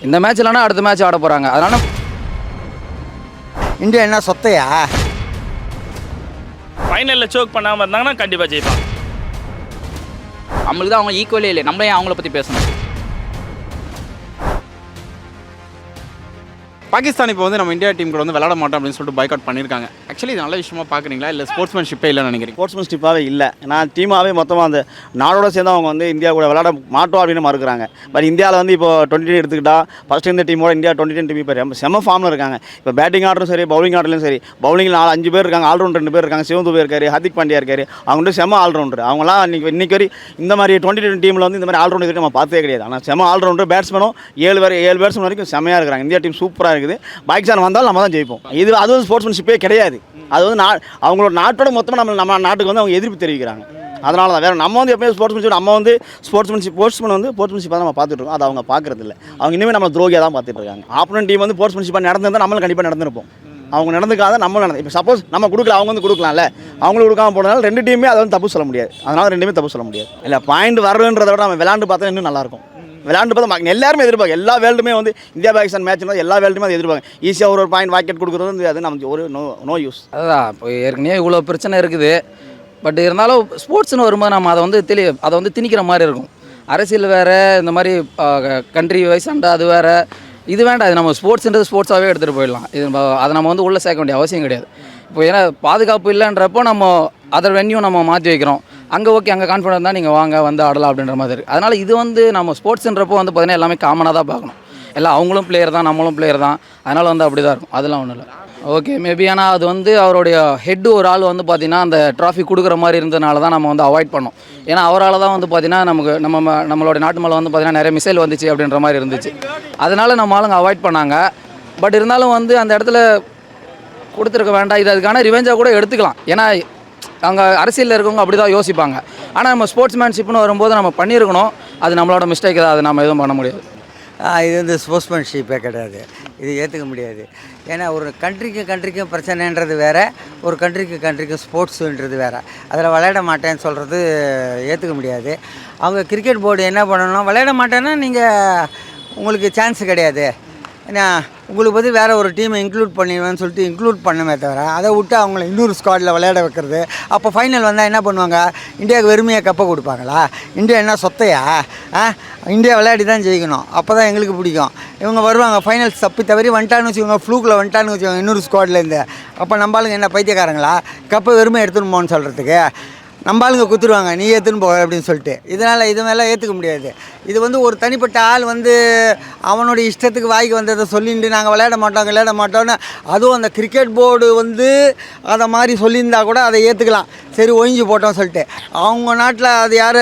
இந்த மேட்ச் இல்லைனா அடுத்த மேட்ச் ஆட போகிறாங்க. அதனால் இந்தியா என்ன சொத்தையா? ஃபைனலில் சோக் பண்ணாமல் இருந்தாங்கன்னா கண்டிப்பாக ஜெயிப்பாங்க. நம்மளுக்கு தான் அவங்க ஈக்குவலே இல்லை, நம்ம ஏன் அவங்கள பற்றி பேசணும்? பாகிஸ்தான் இப்போ வந்து நம்ம இந்தியா டீம் கூட வந்து விளையாட மாட்டோம் அப்படின்னு சொல்லிட்டு பாய்காட் பண்ணியிருக்காங்க. ஆக்சுவலி இது நல்ல விஷயமா பார்க்குறீங்களா இல்லை ஸ்போர்ட்ஸ்மேன்ஷிப்பே இல்லைன்னு நினைக்கிறீங்க? ஸ்போர்ட்ஸ்மேன்ஷிப்பாகவே இல்லை. ஏன்னா டீமாகவே மொத்தமாக அந்த நாடோட சேர்ந்து அவங்க வந்து இந்தியா கூட விளையாட மாட்டோம் அப்படின்னு மறுக்கிறாங்க. பட் இந்தியாவில் வந்து இப்போ 20 எடுத்துக்கிட்டா ஃபஸ்ட்டு இந்த டீமோட இந்தியா 20 டீம் இப்போ செம ஃபார்மில் இருக்காங்க. இப்போ பேட்டிங் ஆர்டரும் சரி, பவுலிங் ஆர்டர்லையும் சரி. பவுலிங்கில் 5 பேர் இருக்காங்க, ஆல்ரவுண்டர் 2 பேர் இருக்காங்க. சிவந்துபே இருக்காரு, ஹர்திக் பாண்டியா இருக்காரு. அவங்க வந்து செம ஆல்ரவுண்டர். அவங்களாம் இன்னைக்கு வரை இந்த மாதிரி 20 டீமில் வந்து இந்த மாதிரி ஆல்ரவுண்டர் நம்ம பார்த்தே கிடையாது. ஆனால் செம ஆல்ரவுண்டர். பேட்ஸ்மேனும் 7 பேட்ஸ்மேன் வரைக்கும் செமையாக இருக்கிறாங்க. இந்தியா டீம் சூப்பராக இருக்குது. பாகிஸ்தான் வந்தாலும் நம்ம தான் ஜெயிப்போம். அது வந்து ஸ்போர்ட்ஸ்மேன்ஷிப்பே கிடையாது. அது வந்து அவங்களோட நாட்டோட மொத்தமாக நம்ம நாட்டுக்கு வந்து அவங்க எதிர்ப்பு தெரிவிக்கிறாங்க. அதனால தான் வேறு நம்ம வந்து எப்போயும் ஸ்போர்ட்ஸ்மேன்ஷிப் நம்ம வந்து ஸ்போர்ட்ஸ்மேன்ஷிப்பாக நம்ம பார்த்துட்டு இருக்கோம். அது அவங்க பார்க்குறது இல்லை. அவங்க இனிமேல் நம்ம துரோகியாக தான் பார்த்துட்டு இருக்காங்க. ஆப்போனன்ட் டீம் வந்து ஸ்போர்ட்ஸ்மேன்ஷிப்பாக நடந்திருந்தால் நம்மளும் கண்டிப்பாக நடந்திருப்போம். அவங்க நடந்துக்காத நம்மளும் நடந்து. இப்போ சப்போஸ் நம்ம கொடுக்கல, அவங்க வந்து கொடுக்கலாம்ல, அவங்களுக்கு கொடுக்காம போனதால 2 டீமே அதை வந்து தப்பு சொல்ல முடியாது. அதனால் 2 தப்பு சொல்ல முடியாது. இல்லை பாயிண்ட் வரணுன்றத விட நம்ம விளையாண்டு பார்த்தா இன்னும் நல்லாயிருக்கும். விளையாண்டு பார்த்தா எல்லாருமே எதிர்பார்க்க. எல்லா வேர்ல்டுமே வந்து இந்தியா பாகிஸ்தான் மேட்ச்னா எல்லா வேர்ல்டுமே அதை எதிர்பார்க்க. ஈஸியாக ஒரு பாயிண்ட் வாக்கெட் கொடுக்குறது வந்து அது நமக்கு ஒரு நோ யூஸ். அதுதான் இப்போ ஏற்கனவே இவ்வளோ பிரச்சனை இருக்குது. பட் இருந்தாலும் ஸ்போர்ட்ஸ்னு வரும்போது நம்ம அதை வந்து திணிக்கிற மாதிரி இருக்கும். அரசியல் வேறு, இந்த மாதிரி கண்ட்ரி வைஸ் அண்டா அது வேறு. இது வேண்டாம். இது நம்ம ஸ்போர்ட்ஸ்ன்றது ஸ்போர்ட்ஸாகவே எடுத்துகிட்டு போயிடலாம். இது அதை நம்ம வந்து உள்ளே சேர்க்க வேண்டிய அவசியம் கிடையாது. இப்போ ஏன்னா பாதுகாப்பு இல்லைன்றப்போ நம்ம அதர் வென்யூ நம்ம மாற்றி வைக்கிறோம். அங்கே ஓகே, அங்கே கான்ஃபிடன்ட் தான், நீங்கள் வாங்க வந்து ஆடலாம் அப்படின்ற மாதிரி இருக்குது. அதனால் இது வந்து நம்ம ஸ்போர்ட்ஸுன்றப்போ வந்து பார்த்திங்கன்னா எல்லாமே காமனாக தான் பார்க்கணும். எல்லாம் அவங்களும் பிளேயர் தான், நம்மளும் பிளேயர் தான். அதனால் வந்து அப்படி தான் இருக்கும். அதெல்லாம் ஒன்றும் இல்லை. Okay maybe. ஆனால் அது வந்து அவருடைய ஹெட்டு ஒரு ஆள் வந்து பார்த்திங்கன்னா அந்த ட்ராஃபி கொடுக்குற மாதிரி இருந்ததுனால தான் நம்ம வந்து அவாய்ட் பண்ணோம். ஏன்னா அவரால் தான் வந்து பார்த்திங்கன்னா நம்மளோட நாட்டு மேலே வந்து பார்த்திங்கன்னா நிறைய மிசைல் வந்துச்சு அப்படின்ற மாதிரி இருந்துச்சு. அதனால் நம்ம ஆளுங்க அவாய்ட் பண்ணாங்க. பட் இருந்தாலும் வந்து அந்த இடத்துல கொடுத்துருக்க வேண்டாம். இது அதுக்கான ரிவெஞ்சாக கூட எடுத்துக்கலாம். ஏன்னா அங்கே அரசியலில் இருக்கவங்க அப்படி தான் யோசிப்பாங்க. ஆனால் நம்ம ஸ்போர்ட்ஸ்மேன்ஷிப்னு வரும்போது நம்ம பண்ணியிருக்கணும். அது நம்மளோட மிஸ்டேக் தான். அது நம்ம எதுவும் பண்ண முடியாது. இது வந்து ஸ்போர்ட்ஸ்மேன்ஷிப்பே கிடையாது. இது ஏற்றுக்க முடியாது. ஏன்னா ஒரு கண்ட்ரிக்கும் பிரச்சனைன்றது வேறு, ஒரு கண்ட்ரிக்கும் ஸ்போர்ட்ஸுன்றது வேறு. அதில் விளையாட மாட்டேன்னு சொல்கிறது ஏற்றுக்க முடியாது. அவங்க கிரிக்கெட் போர்டு என்ன பண்ணணும், விளையாட மாட்டேன்னா நீங்கள் உங்களுக்கு சான்ஸ் கிடையாது. ஏன்னா உங்களுக்கு வந்து வேறு ஒரு டீமை இன்க்ளூட் பண்ணிடுவேன்னு சொல்லிட்டு இன்க்ளூட் பண்ணுமே தவிர அதை விட்டு அவங்கள இன்னொரு ஸ்குவாடில் விளையாட வைக்கிறது. அப்போ ஃபைனல் வந்தால் என்ன பண்ணுவாங்க? இந்தியாவுக்கு வெறுமையாக கப்பை கொடுப்பாங்களா? இந்தியா என்ன சொத்தையா? இந்தியா விளையாடி தான் ஜெயிக்கணும். அப்போ தான் எங்களுக்கு பிடிக்கும். இவங்க வருவாங்க ஃபைனல்ஸ் தவறி வந்துட்டான்னு வச்சுக்கோங்க, ஃப்ளூக்கில் வந்துட்டான்னு வச்சுக்கோங்க இன்னொரு ஸ்குவாட்லேருந்து. அப்போ நம்மளுங்க என்ன பைத்தியக்காரங்களா? கப்பை வெறுமை எடுத்துன்னு போகணுன்னு சொல்கிறதுக்கு நம்மளுங்க குத்துருவாங்க, நீ ஏற்றுன்னு போக அப்படின்னு சொல்லிட்டு. இதனால் இது மேலே ஏற்றுக்க முடியாது. இது வந்து ஒரு தனிப்பட்ட ஆள் வந்து அவனுடைய இஷ்டத்துக்கு வாய்க்கு வந்ததை சொல்லிட்டு நாங்கள் விளையாட மாட்டோன்னு, அதுவும் அந்த கிரிக்கெட் போர்டு வந்து அதை மாதிரி சொல்லியிருந்தா கூட அதை ஏற்றுக்கலாம். சரி ஒழிஞ்சு போட்டோம் சொல்லிட்டு. அவங்க நாட்டில் அது யார்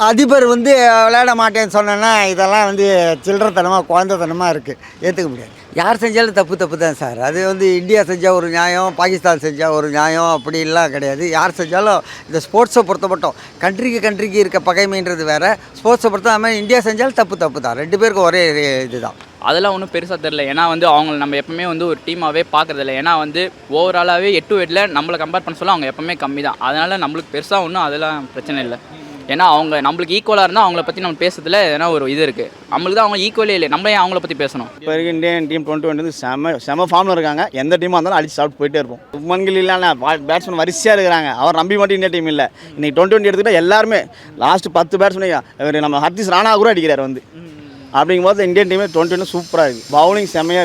அதிபர் வந்து விளையாட மாட்டேன்னு சொன்னேன்னா இதெல்லாம் வந்து சில்லறத்தனமாக குழந்தைத்தனமாக இருக்குது. ஏற்றுக்க முடியாது. யார் செஞ்சாலும் தப்பு தான் சார். அது வந்து இந்தியா செஞ்சால் ஒரு நியாயம், பாகிஸ்தான் செஞ்சால் ஒரு நியாயம் அப்படிலாம் கிடையாது. யார் செஞ்சாலும் இந்த ஸ்போர்ட்ஸை பொறுத்த மட்டும் கண்ட்ரிக்கு இருக்க பகைமைன்றது வேறு, ஸ்போர்ட்ஸை பொறுத்த மாதிரி இந்தியா செஞ்சாலும் தப்பு தான். 2 பேருக்கும் ஒரே இதுதான். அதெல்லாம் ஒன்றும் பெருசாக தெரில. ஏன்னா வந்து அவங்க நம்ம எப்பவுமே வந்து ஒரு டீமாகவே பார்க்குறதில்ல. ஏன்னா வந்து ஓவராலாகவே 8-8 நம்மளை கம்பேர் பண்ண சொல்ல அவங்க எப்பவுமே கம்மி தான். அதனால் நம்மளுக்கு பெருசாக ஒன்றும் அதெல்லாம் பிரச்சனை இல்லை. ஏன்னா அவங்க நம்மளுக்கு ஈக்குவலாக இருந்தால் அவங்கள பற்றி நம்ம பேசுறதுல ஏன்னா ஒரு இது இருக்குது. நம்மளுக்கு தான் அவங்க ஈக்குவலே இல்லை, நம்ம ஏன் அவங்கள பற்றி பேசணும்? இப்போ இருக்க இந்தியன் டீம் 20 வந்து செம ஃபார்மில் இருக்காங்க. எந்த டீமாக இருந்தாலும் அடிச்சு சாப்பிட்டு போயிட்டே இருப்போம். சுமன்கில் இல்லைன்னா பேட்ஸ்மேன் வரிசையாக இருக்கிறாங்க. அவர் நம்பி மட்டும் இந்தியா டீம் இல்லை. இன்றைக்கி 20 எடுத்துக்கிட்டால் எல்லாருமே லாஸ்ட்டு 10 பேட்ஸ்மேன் நம்ம ஹர்திக் ராணா கூட அடிக்கிறார் வந்து. அப்படிங்கும்போது இந்தியன் டீமே 20 சூப்பராக இருக்குது.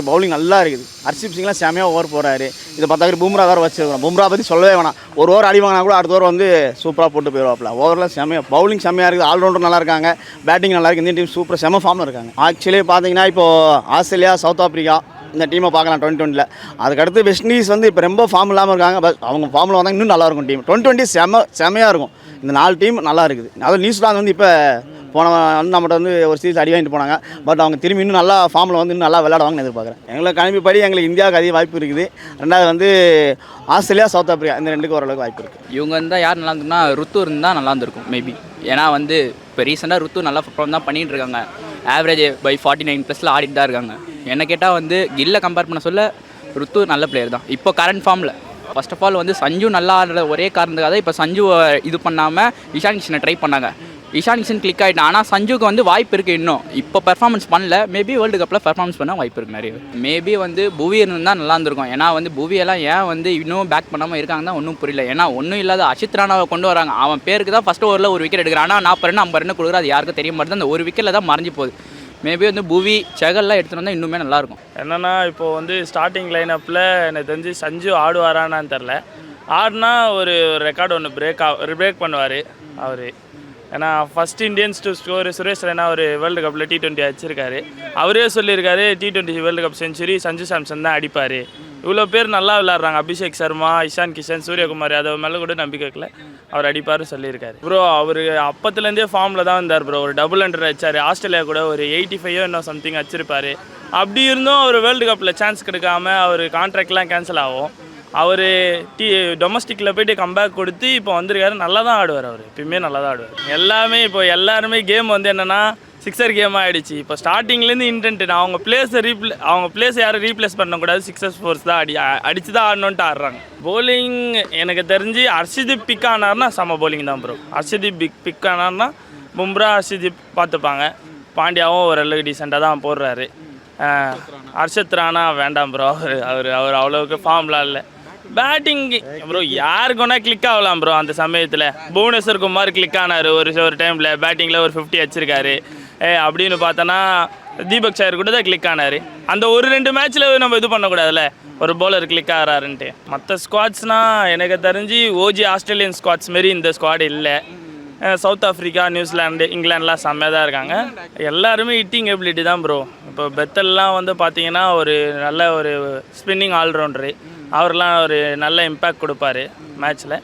பவுலிங் நல்லா இருக்குது. ஹர்ஷிப் சிங்லாம் செமையாக ஓவர் போகிறாரு. இதை பார்த்தாக்கிற பும்ரா வேறு வச்சுருக்கோம். பும்ரா பற்றி சொல்லவே வேணாம். ஒரு ஓவர் அடி வாங்கினா கூட அடுத்த ஓவர் வந்து சூப்பராக போட்டு போயிடுவாப்பில். ஓவரில் பவுலிங் செம்மையாக இருக்குது. ஆல்ரவுண்டர் நல்லா இருக்காங்க. பேட்டிங் நல்லா இருக்குது. இந்தியன் டீம் சூப்பராக செம ஃபார்மில் இருக்காங்க. ஆக்சுவலி பார்த்தீங்கன்னா இப்போது ஆஸ்திரேலியா, சவுத் ஆஃப்ரிக்கா இந்த டீமை பார்க்கலாம் 2020. அதுக்கடுத்து வெஸ்ட் இண்டீஸ் வந்து இப்போ ரொம்ப ஃபார்ம் இல்லாமல் இருக்காங்க. பட் அவங்க ஃபார்மில் வந்தால் இன்னும் நல்லாயிருக்கும் டீம். 2020 செமையாக இருக்கும். இந்த 4 டீம் நல்லா இருக்குது. அதுவும் நியூசிலாந்து வந்து இப்போ போன வந்து நம்மகிட்ட வந்து ஒரு சீரிஸ் அடி வாங்கிட்டு போனாங்க. பட் அவங்க திரும்பி இன்னும் நல்லா ஃபார்மில் வந்து இன்னும் நல்லா விளையாடுவாங்கன்னு எதிர்பார்க்குறேன். எங்களுக்கு கிளம்பிப்படி எங்களுக்கு இந்தியாவுக்கு அதிக வாய்ப்பு இருக்குது. 2வது வந்து ஆஸ்திரேலியா, சவுத் ஆஃப்ரிக்கா இந்த 2க்கும் ஓரளவுக்கு வாய்ப்பு இருக்குது. இவங்க இருந்தால் யார் நல்லா இருந்துன்னா ருத்து இருந்தால் நல்லா இருந்திருக்கும் மேபி. ஏன்னா வந்து இப்போ ரீசெண்டாக ருத்து நல்லா பர்ஃபார்ம் தான் பண்ணிகிட்டு இருக்காங்க. ஆவரேஜ் பை 49+ ஆடிட்டு தான் இருக்காங்க. என்ன கேட்டால் வந்து கில்லை கம்பேர் பண்ண சொல்ல ருத்து நல்ல பிளேயர் தான் இப்போ கரண்ட் ஃபார்மில். ஃபர்ஸ்ட் ஆஃப் ஆல் வந்து சஞ்சு நல்லா ஆடுற ஒரே காரணத்துக்காக இப்போ சஞ்சு இது பண்ணாமல் இஷான் கிஷனை ட்ரை பண்ணாங்க. இஷான் கிஷன் கிளிக் ஆகிட்டான். ஆனால் சஞ்சுக்கு வந்து வாய்ப்பு இருக்குது இன்னும். இப்போ பெர்ஃபார்மன்ஸ் பண்ணல, மேபி வேர்ல்டு கப்பில் பெர்ஃபார்மன்ஸ் பண்ண வாய்ப்பு இருக்குது நிறைய. மேபி வந்து புவி இருந்தால் நல்லா இருந்திருக்கும். ஏன்னா வந்து புவியெல்லாம் ஏன் வந்து இன்னும் பேக் பண்ணாமல் இருக்காங்க தான் ஒன்றும் புரியல. ஏன்னா ஒன்றும் இல்லாத அஷித் ராணாவை கொண்டு வராங்க. அவன் பேருக்கு தான் ஃபஸ்ட்டு ஓவரில் ஒரு விக்கெட் எடுக்கிறான். ஆனால் 40 ரன் 50 ரன் கொடுக்குறது அது யாருக்கும் தெரிய மாட்டேது. அந்த ஒரு விக்கெட்டில் தான் மறைஞ்சு போகுது. மேபி வந்து புவி செகல்லாம் எடுத்துகிட்டு வந்தால் இன்னுமே நல்லாயிருக்கும். என்னென்னா இப்போ வந்து ஸ்டார்டிங் லைனப்பில் எனக்கு தெரிஞ்சு சஞ்சு ஆடுவாரான்னு தெரில. ஆடினா ஒரு ரெக்கார்டு ஒன்று பிரேக் பண்ணுவார் அவர். ஏன்னா first Indians to score Suresh Raina ஒரு வேர்ல்டு கப்பில் T20 அடிச்சிருக்காரு. அவரே சொல்லியிருக்காரு T20 world cup century Sanju Samson தான் அடிப்பார். இவ்வளோ பேர் நல்லா விளாட்றாங்க. அபிஷேக் சர்மா, இஷான் கிஷன், சூரியகுமார் யாதவ் மேலே கூட நம்பிக்கை வைக்கல, அவர் அடிப்பார்னு சொல்லியிருக்காரு. ப்ரோ அவர் அப்பத்துலேருந்தே ஃபார்மில் தான் இருந்தார் ப்ரோ. ஒரு டபுள் 100 அடிச்சார். ஆஸ்திரேலியா கூட ஒரு 85 இன்னும் சம்திங் அடிச்சிருப்பார். அப்படி இருந்தும் அவர் வேர்ல்டு கப்பில் சான்ஸ் கிடைக்காம அவர் கான்ட்ராக்ட்லாம் கேன்சல் ஆகும். அவர் டொமஸ்டிக்கில் போய்ட்டு கம்பேக் கொடுத்து இப்போ வந்திருக்காரு. நல்லா தான் ஆடுவார் அவர். எப்பயுமே நல்லா தான் ஆடுவார். எல்லாருமே கேம் வந்து என்னென்னா சிக்ஸர் கேமாக ஆகிடுச்சு. இப்போ ஸ்டார்டிங்லேருந்து இன்டென்ட் அவங்க பிளேஸை யாரும் ரீப்ளேஸ் பண்ணக்கூடாது. 6 4 தான் அடிச்சு தான் ஆடணுன்ட்டு ஆடுறாங்க. போலிங் எனக்கு தெரிஞ்சு ஹர்ஷதீப் பிக் ஆனார்னா செம போலிங் தான் ப்ரோ. ஹர்ஷதீப் பிக் ஆனார்னா பும்ரா ஹர்ஷதீப் பார்த்துப்பாங்க. பாண்டியாவும் ஓரளவுக்கு டீசெண்டாக தான் போடுறாரு. ஹர்ஷத் ராணா வேண்டாம் ப்ரோ. அவர் அவ்வளோவுக்கு ஃபார்ம்லாம் இல்லை. பேட்டிங் ப்ரோ யாருக்கு வேணால் கிளிக் ஆகலாம் ப்ரோ. அந்த சமயத்தில் புவனேஸ்வர் குமார் கிளிக் ஆனார் ஒரு டைமில். பேட்டிங்கில் ஒரு 50 அடிச்சிருக்காரு. அப்படின்னு பார்த்தோன்னா தீபக் சார் கூட தான் கிளிக் ஆனார். அந்த ஒரு 2 மேட்ச்சில் நம்ம இது பண்ணக்கூடாதுல்ல, ஒரு பவுலர் கிளிக் ஆகிறாருன்ட்டு. மற்ற ஸ்குவாட்ஸ்னால் எனக்கு தெரிஞ்சு ஓஜி ஆஸ்திரேலியன் ஸ்குவாட்ஸ் மாரி இந்த ஸ்குவாட் இல்லை. சவுத் ஆஃப்ரிக்கா, நியூசிலாண்டு, இங்கிலாந்துலாம் செம்மையாக தான் இருக்காங்க. எல்லாருமே ஹிட்டிங் எபிலிட்டி தான் ப்ரோ. இப்போ பெத்தல்லாம் வந்து பார்த்தீங்கன்னா ஒரு நல்ல ஒரு ஸ்பின்னிங் ஆல்ரவுண்டரு. அவர்லாம் ஒரு நல்ல இம்பேக்ட் கொடுப்பாரு மேட்ச்சில்.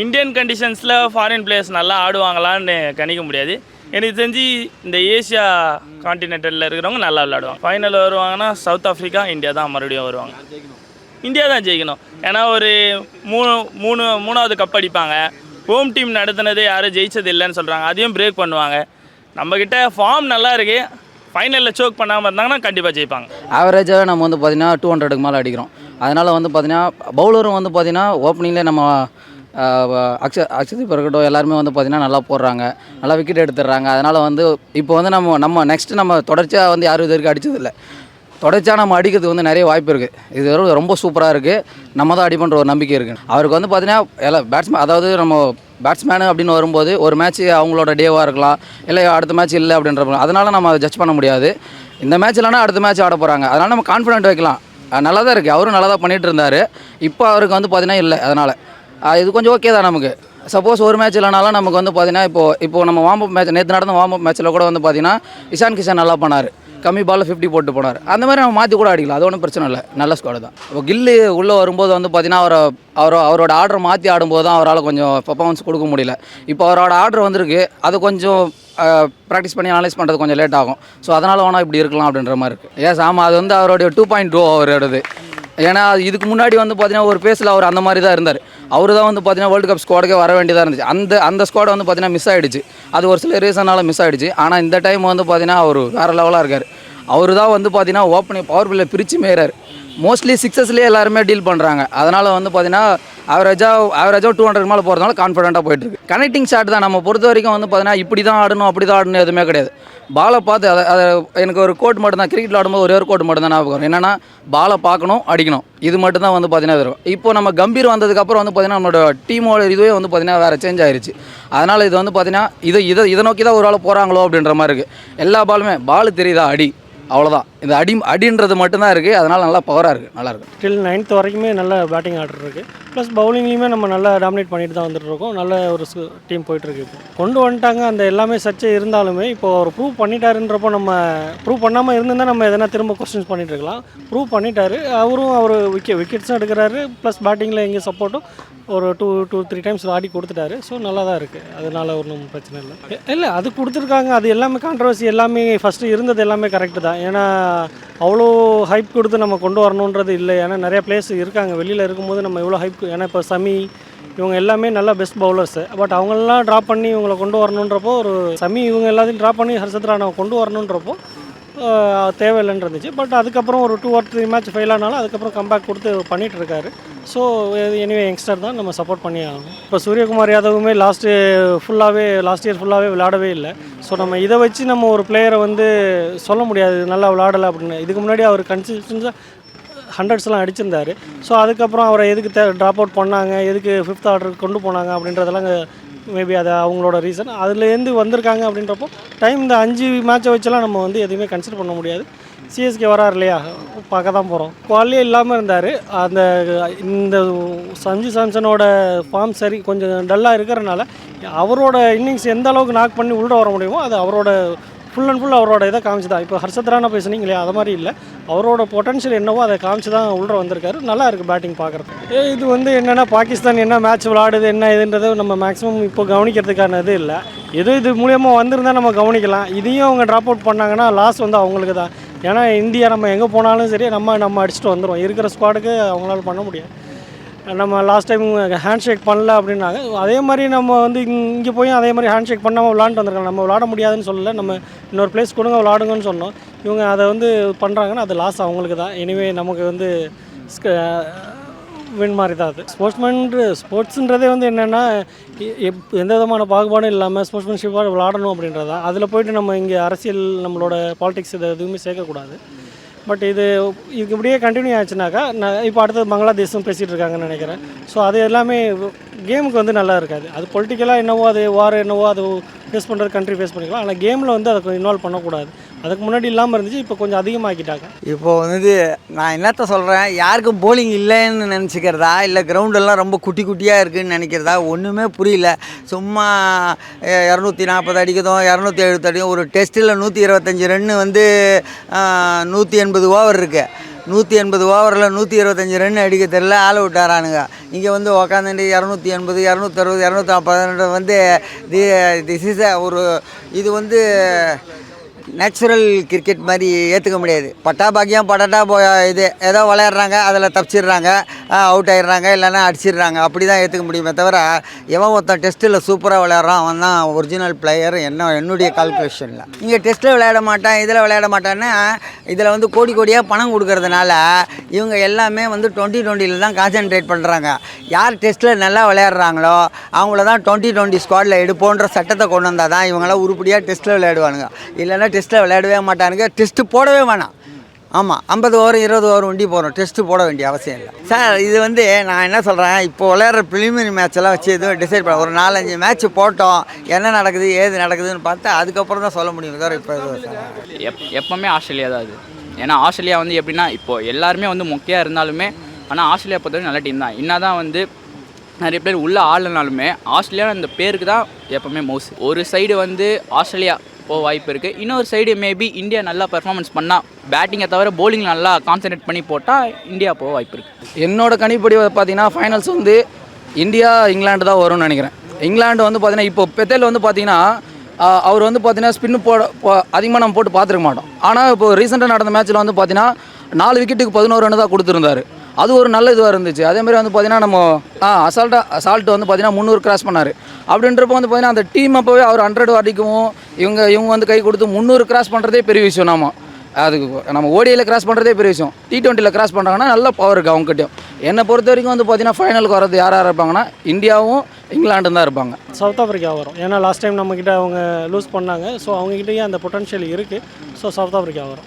இந்தியன் கண்டிஷன்ஸில் ஃபாரின் பிளேயர்ஸ் நல்லா ஆடுவாங்களான்னு கணிக்க முடியாது. எனக்கு தெரிஞ்சு இந்த ஏஷியா கான்டினென்டலில் இருக்கிறவங்க நல்லா விளையாடுவாங்க. ஃபைனல் வருவாங்கன்னா சவுத் ஆஃப்ரிக்கா, இந்தியா தான் மறுபடியும் வருவாங்க. இந்தியா தான் ஜெயிக்கணும். ஏன்னா ஒரு மூணாவது கப் அடிப்பாங்க. ஹோம் டீம் நடத்தினதே யாரும் ஜெயிச்சது இல்லைன்னு சொல்கிறாங்க. அதையும் பிரேக் பண்ணுவாங்க. நம்மக்கிட்ட ஃபார்ம் நல்லா இருக்குது. ஃபைனலில் சோக் பண்ணாமல் இருந்தாங்கன்னா கண்டிப்பாக ஜெயிப்பாங்க. ஆவரேஜாக நம்ம வந்து பார்த்திங்கன்னா 200க்கு மேலே அடிக்கிறோம். அதனால் வந்து பார்த்திங்கன்னா பவுலரும் வந்து பார்த்திங்கன்னா ஓப்பனிங்லேயே நம்ம அக்ஷதீப் இருக்கட்டும் எல்லாருமே வந்து பார்த்திங்கன்னா நல்லா போடுறாங்க, நல்லா விக்கெட் எடுத்துடுறாங்க. அதனால் வந்து இப்போ வந்து நம்ம நெக்ஸ்ட்டு நம்ம தொடர்ச்சியாக வந்து யாரும் இது வரைக்கும் அடித்ததில்லை. தொடர்ச்சியாக நம்ம அடிக்கிறதுக்கு வந்து நிறைய வாய்ப்பு இருக்குது. இது ரொம்ப சூப்பராக இருக்குது. நம்ம தான் அடிப்பன்ற ஒரு நம்பிக்கை இருக்குது. அவருக்கு வந்து பார்த்திங்கன்னா எல்லா பேட்ஸ்மேன், அதாவது நம்ம பேட்ஸ்மேனு அப்படின்னு வரும்போது ஒரு மேட்ச் அவங்களோட டேவாக இருக்கலாம், இல்லை அடுத்த மேட்ச் இல்லை அப்படின்ற, அதனால் நம்ம அதை ஜட்ஜ் பண்ண முடியாது. இந்த மேட்ச் இல்லைனா அடுத்த மேட்ச் ஆட போகிறாங்க. அதனால் நம்ம கான்ஃபிடென்ட் வைக்கலாம். நல்லா தான் இருக்குது. அவரும் நல்லா தான் பண்ணிகிட்டு இருந்தார். இப்போ அவருக்கு வந்து பார்த்திங்கன்னா இல்லை. அதனால் இது கொஞ்சம் ஓகே தான் நமக்கு. சப்போஸ் ஒரு மேட்ச் இல்லைனாலும் நமக்கு வந்து பார்த்திங்கன்னா இப்போ நம்ம வார்ம் அப் மேட்ச், நேற்று நடந்த வார்ம் அப் மேட்ச்சில் கூட வந்து பார்த்திங்கன்னா இஷான் கிஷன் நல்லா பண்ணார். கம்மி பாலில் 50 போட்டு போனார். அந்த மாதிரி நம்ம மாற்றி கூட அடிக்கலாம். அது ஒன்றும் பிரச்சனை இல்லை. நல்ல ஸ்குவாடு தான். இப்போ கில்லு உள்ளே வரும்போது வந்து பார்த்திங்கன்னா அவரோட ஆர்டரை மாற்றி ஆடும்போது தான் அவரால் கொஞ்சம் பர்ஃபார்மன்ஸ் கொடுக்க முடியல. இப்போ அவரோட ஆர்டர் வந்திருக்கு. அது கொஞ்சம் ப்ராக்டிஸ் பண்ணி அனலைஸ் பண்ணுறது கொஞ்சம் லேட் ஆகும். ஸோ அதனால் வேணால் இப்படி இருக்கலாம் அப்படின்ற மாதிரி இருக்குது. ஏஸ் ஆமாம், அது வந்து அவருடைய 2.2 அவரோடது. ஏன்னா இதுக்கு முன்னாடி வந்து பார்த்தீங்கன்னா ஒரு பேஸில் அவர் அந்த மாதிரி தான் இருந்தார். அவர் தான் வந்து பார்த்தீங்கன்னா வேர்ல்டு கப் ஸ்குவாடுக்கே வர வேண்டியதாக இருந்துச்சு. அந்த ஸ்குவாட் வந்து பார்த்தீங்கன்னா மிஸ் ஆகிடுச்சு. அது ஒரு சில ரீசனால் மிஸ் ஆகிடுச்சு. ஆனால் இந்த டைம் வந்து பார்த்தீங்கன்னா அவர் வேறு லெவலாக இருக்கார். அவர் தான் வந்து பார்த்தீங்கன்னா ஓப்பனிங் பவர் பில்லை பிரித்து மேறார். மோஸ்ட்லி சிக்ஸஸ்லேயே எல்லாருமே டீல் பண்ணுறாங்க. அதனால் வந்து பார்த்தீங்கன்னா ஆவரேஜாக 200 மேலே போகிறதுனால கான்ஃபிடென்ட்டாக போயிட்டுருக்கு. கனெக்டிங் ஷாட் தான். நம்ம பொறுத்த வரைக்கும் வந்து பார்த்தீங்கன்னா இப்படி தான் ஆடணும் அப்படி தான் ஆடணும் எதுவுமே கிடையாது. பாலை பார்த்து அதை எனக்கு ஒரு கோட் மட்டும் தான், கிரிக்கெட்டில் ஆடும்போது ஒரே ஒரு கோட் மட்டும் தான் ஞாபகம் வரும். என்னென்னா பாலை பார்க்கணும், அடிக்கணும். இது மட்டும் தான் வந்து பார்த்தீங்கன்னா இருக்கும். இப்போ நம்ம கம்பீர் வந்ததுக்கப்புறம் வந்து பார்த்தீங்கன்னா நம்மளோட டீமோட இதுவே வந்து பார்த்தீங்கன்னா வேறு சேஞ்ச் ஆயிடுச்சு. அதனால் இது வந்து பார்த்தீங்கன்னா இதை நோக்கி தான் ஒரு ஆள் போகிறாங்களோ அப்படின்ற மாதிரி இருக்குது. எல்லா பாலுமே பால் தெரியுதா அடி, அவ்வளோதான். இந்த அடின்றது மட்டும்தான் இருக்குது. அதனால் நல்லா பவராக இருக்குது, நல்லாயிருக்கு. டில் 9th வரைக்குமே நல்ல பேட்டிங் ஆர்டர் இருக்குது. ப்ளஸ் பவுலிங்லேயுமே நம்ம நல்லா டாமினேட் பண்ணிட்டு தான் வந்துட்டுருக்கோம். நல்ல ஒரு டீம் போயிட்டுருக்கு. இப்போ கொண்டு வந்துட்டாங்க. அந்த எல்லாமே சர்ச்சை இருந்தாலுமே இப்போ அவர் ப்ரூவ் பண்ணிட்டாருன்றப்போ நம்ம ப்ரூவ் பண்ணாமல் இருந்திருந்தால் நம்ம எதனா திரும்ப கொஸ்டின்ஸ் பண்ணிட்டு இருக்கலாம். ப்ரூவ் பண்ணிட்டாரு. அவர் விக்கெட்ஸும் எடுக்கிறாரு. ப்ளஸ் பேட்டிங்கில் எங்கே சப்போர்ட்டும் ஒரு 2-3 டைம்ஸ் ஆடி கொடுத்துட்டாரு. ஸோ நல்லா தான் இருக்குது. அதனால் ஒன்றும் பிரச்சனை இல்லை. அது கொடுத்துருக்காங்க. அது எல்லாமே கான்ட்ரவர்சி எல்லாமே ஃபஸ்ட்டு இருந்தது எல்லாமே கரெக்டு தான். ஏன்னா அவ்வளோ ஹைப் கொடுத்து நம்ம கொண்டு வரணுன்றது இல்லை. ஏன்னா நிறைய பிளேஸ் இருக்காங்க. வெளியில் இருக்கும்போது நம்ம எவ்வளோ ஹைப், ஏன்னா இப்போ சமி இவங்க எல்லாமே நல்லா பெஸ்ட் பவுலர்ஸு. பட் அவங்களெலாம் ட்ராப் பண்ணி இவங்களை கொண்டு வரணுன்றப்போ, ஒரு சமி இவங்க எல்லாத்தையும் ட்ராப் பண்ணி ஹர்ஷத் ராணாவை கொண்டு வரணுன்றப்போ தேவையில்லைன்னு இருந்துச்சு. பட் அதுக்கப்புறம் ஒரு 2 or 3 மேட்ச் ஃபெயில் ஆனாலும் அதுக்கப்புறம் கம்பேக் கொடுத்து பண்ணிகிட்டு இருக்காரு. ஸோ எனிவே யங்ஸ்டர் தான், நம்ம சப்போர்ட் பண்ணி ஆகணும். இப்போ சூரியகுமார் யாதவுமே லாஸ்ட் இயர் ஃபுல்லாகவே விளையாடவே இல்லை. ஸோ நம்ம இதை வச்சு நம்ம ஒரு பிளேயரை வந்து சொல்ல முடியாது நல்லா விளையாடலை அப்படின்னு. இதுக்கு முன்னாடி அவர் கன்சிஸ்டன்ஸாக 100s அடிச்சிருந்தார். ஸோ அதுக்கப்புறம் அவரை எதுக்கு ட்ராப் அவுட் பண்ணாங்க, எதுக்கு 5th ஆர்டருக்கு கொண்டு போனாங்க அப்படின்றதெல்லாம் மேபி அது அவங்களோட ரீசன். அதுலேருந்து வந்திருக்காங்க அப்படின்றப்போ இந்த 5 மேட்சை வச்செல்லாம் நம்ம வந்து எதுவுமே கன்சிடர் பண்ண முடியாது. சிஎஸ்கே வரார் இல்லையா, பார்க்க தான் போகிறோம். குவாலியே இல்லாமல் இருந்தார். இந்த சஞ்சு சாம்சனோட ஃபார்ம் சரி கொஞ்சம் டல்லாக இருக்கிறனால அவரோட இன்னிங்ஸ் எந்த அளவுக்கு நாக் பண்ணி உள்ளே வர முடியுமோ அது அவரோட ஃபுல் அண்ட் ஃபுல் அவரோட இதை காமிச்சு தான். இப்போ ஹர்ஷத் ராணா பேசுனீங்க இல்லையா, அது மாதிரி இல்லை. அவரோட பொட்டன்ஷியல் என்னவோ அதை காமிச்சு தான் உள்ளே வந்திருக்காரு. நல்லா இருக்குது பேட்டிங் பார்க்குறது. இது வந்து என்னென்னா பாகிஸ்தான் என்ன மேட்ச் விளாடுது என்ன இதுன்றதை நம்ம மேக்ஸிமம் இப்போ கவனிக்கிறதுக்கான இது இல்லை. இது மூலியமாக வந்திருந்தால் நம்ம கவனிக்கலாம். இதையும் அவங்க ட்ராப் அவுட் பண்ணாங்கன்னா லாஸ் வந்து அவங்களுக்கு தான். ஏன்னா இந்தியா நம்ம எங்கே போனாலும் சரி நம்ம அடிச்சுட்டு வந்துடுவோம். இருக்கிற ஸ்குவாடுக்கு அவங்களால பண்ண முடியாது. நம்ம லாஸ்ட் டைம் ஹேண்ட் ஷேக் பண்ணல அப்படின்னாங்க. அதே மாதிரி நம்ம வந்து இங்கே போய் அதே மாதிரி ஹேண்ட் ஷேக் பண்ணாமல் விளாண்டுட்டு வந்திருக்காங்க. நம்ம விளாட முடியாதுன்னு சொல்லலை, நம்ம இன்னொரு பிளேஸ் கொடுங்க விளாடுங்கன்னு சொன்னோம். இவங்க அதை வந்து பண்ணுறாங்கன்னா அது லாஸ் அவங்களுக்கு தான். எனிவே நமக்கு வந்து வின் மாதிரி தான் அது. ஸ்போர்ட்ஸுன்றதே வந்து என்னென்னா எந்த விதமான பாகுபாடும் இல்லாமல் ஸ்போர்ட்ஸ்மேன்ஷிப்பாக விளாடணும் அப்படின்றதா. அதில் போய்ட்டு நம்ம இங்கே அரசியல் நம்மளோட பாலிடிக்ஸ் இதை எதுவுமே சேர்க்கக்கூடாது. பட் இதுக்கு இப்படியே கண்டினியூ ஆச்சுனாக்கா இப்போ அடுத்தது பங்களாதேஷும் பேசிகிட்டு இருக்காங்கன்னு நினைக்கிறேன். ஸோ அது எல்லாமே கேமுக்கு வந்து நல்லா இருக்காது. அது பொலிட்டிக்கலாக என்னவோ அது வார் என்னவோ அது ஃபேஸ் பண்ணுறது கண்ட்ரி ஃபேஸ் பண்ணிக்கலாம். ஆனால் கேமில் வந்து அதை கொஞ்சம் இன்வால்வ் பண்ணக்கூடாது. அதுக்கு முன்னாடி இல்லாமல் இருந்துச்சு, இப்போ கொஞ்சம் அதிகமாக்கிட்டாங்க. இப்போ வந்து நான் என்னத்த சொல்கிறேன், யாருக்கும் போலிங் இல்லைன்னு நினச்சிக்கிறதா இல்லை கிரவுண்டெல்லாம் ரொம்ப குட்டி குட்டியாக இருக்குதுன்னு நினைக்கிறதா ஒன்றுமே புரியல. சும்மா 240 அடிக்கிறதும் 270 அடிக்கும். ஒரு டெஸ்ட்டில் 125 ரன்னு வந்து 180 ஓவர் இருக்குது. 180 ஓவரில் 125 ரன் அடிக்க தெரியல, ஆள் விட்டாரானுங்க. இங்கே வந்து உக்காந்துட்டு 280 260 240 வந்து திஸ் இஸ் ஒரு இது வந்து நேச்சுரல் கிரிக்கெட் மாதிரி ஏற்றுக்க முடியாது. பட்டா பாக்கியம் இது ஏதோ விளையாடுறாங்க, அதில் தப்பிச்சிடுறாங்க, அவுட் ஆகிடுறாங்க, இல்லைன்னா அடிச்சிடுறாங்க. அப்படி தான் ஏற்றுக்க முடியுமே தவிர எவன் ஒருத்தன் டெஸ்ட்டில் சூப்பராக விளையாடுறான் அவன் தான் ஒரிஜினல் பிளேயர் என்னுடைய கால்குலேஷனில். இங்கே டெஸ்ட்டில் விளையாட மாட்டான், இதில் விளையாட மாட்டான்னு இதில் வந்து கோடியாக பணம் கொடுக்கறதுனால இவங்க எல்லாமே வந்து 2020 தான் கான்சென்ட்ரேட் பண்ணுறாங்க. யார் டெஸ்ட்டில் நல்லா விளையாடுறாங்களோ அவங்கள தான் 2020 ஸ்குவாடில் எடுப்போன்ற சட்டத்தை கொண்டு வந்தால் தான் இவங்களாம் உருப்படியாக டெஸ்ட்டில் விளையாடுவானுங்க. இல்லைன்னா டெஸ்ட்டில் விளையாடவே மாட்டானுங்க. டெஸ்ட்டு போடவே வேணாம். ஆமாம், 50 ஓவர் 20 ஓவர் வண்டி போகிறோம், டெஸ்ட்டு போட வேண்டிய அவசியம் இல்லை சார். இது வந்து நான் என்ன சொல்கிறேன், இப்போ விளையாடுற ப்ரிலிமினரி மேட்செல்லாம் வச்சு எதுவும் டிசைட் பண்ண ஒரு 4-5 மேட்ச் போட்டோம், என்ன நடக்குது ஏது நடக்குதுன்னு பார்த்தா அதுக்கப்புறம் தான் சொல்ல முடியும் சார். இப்போ எப்போவுமே ஆஸ்திரேலியா தான் அது. ஏன்னா ஆஸ்திரேலியா வந்து எப்படின்னா இப்போது எல்லாருமே வந்து மொக்கையாக இருந்தாலுமே ஆனால் ஆஸ்திரேலியா பொறுத்தவரைக்கும் நல்ல டீம் தான். என்ன தான் வந்து நிறைய பேர் உள்ளே ஆடலனாலுமே ஆஸ்திரேலியா இந்த பேருக்கு தான் எப்போவுமே மவுஸ். ஒரு சைடு வந்து ஆஸ்திரேலியா போக வாய்ப்பு இருக்குது, இன்னொரு சைடு மேபி இந்தியா நல்லா பெர்ஃபார்மன்ஸ் பண்ணால் பேட்டிங்கை தவிர போலிங் நல்லா கான்சன்ட்ரேட் பண்ணி போட்டால் இந்தியா போக வாய்ப்பு இருக்குது. என்னோட கணிப்படி பார்த்தீங்கன்னா ஃபைனல்ஸ் வந்து இந்தியா இங்கிலாந்து தான் வரும்னு நினைக்கிறேன். இங்கிலாந்து வந்து பார்த்தீங்கன்னா இப்போ பெத்தேல் வந்து பார்த்தீங்கன்னா அவர் வந்து பார்த்தீங்கன்னா ஸ்பின்னு அதிகமாக நம்ம போட்டு பார்த்துருக்க மாட்டோம். ஆனால் இப்போ ரீசெண்டாக நடந்த மேட்ச்சில் வந்து பார்த்தீங்கன்னா 4 விக்கெட்டுக்கு 11 ரன் தான் கொடுத்துருந்தாரு. அது ஒரு நல்ல இதுவாக இருந்துச்சு. அதேமாதிரி வந்து பார்த்தீங்கன்னா நம்ம அசால்ட்டு வந்து பார்த்தீங்கன்னா 300 கிராஸ் பண்ணார். அப்படின்றப்போ வந்து பார்த்தீங்கன்னா அந்த டீம் அப்போவே அவர் 100 அடிக்கவும் இவங்க வந்து கை கொடுத்து 300 கிராஸ் பண்ணுறதே பெரிய விஷயம். அதுக்கு நம்ம ஓடியில் கிராஸ் பண்ணுறதே பெரிய விஷயம். T20 கிராஸ் பண்ணுறாங்கன்னா நல்ல பவர் இருக்குது அவங்ககிட்டயும். என்னை பொறுத்த வரைக்கும் வந்து பார்த்தீங்கன்னா ஃபைனலுக்கு வரது யார் இருப்பாங்கன்னா இந்தியாவும் இங்கிலாண்டும் தான் இருப்பாங்க. சவுத் ஆஃப்ரிக்கா வரும். ஏன்னா லாஸ்ட் டைம் நம்மக்கிட்ட அவங்க லூஸ் பண்ணாங்க. ஸோ அவங்ககிட்டயே அந்த பொட்டன்ஷியல் இருக்குது. ஸோ சவுத் ஆஃப்ரிக்கா வரும்.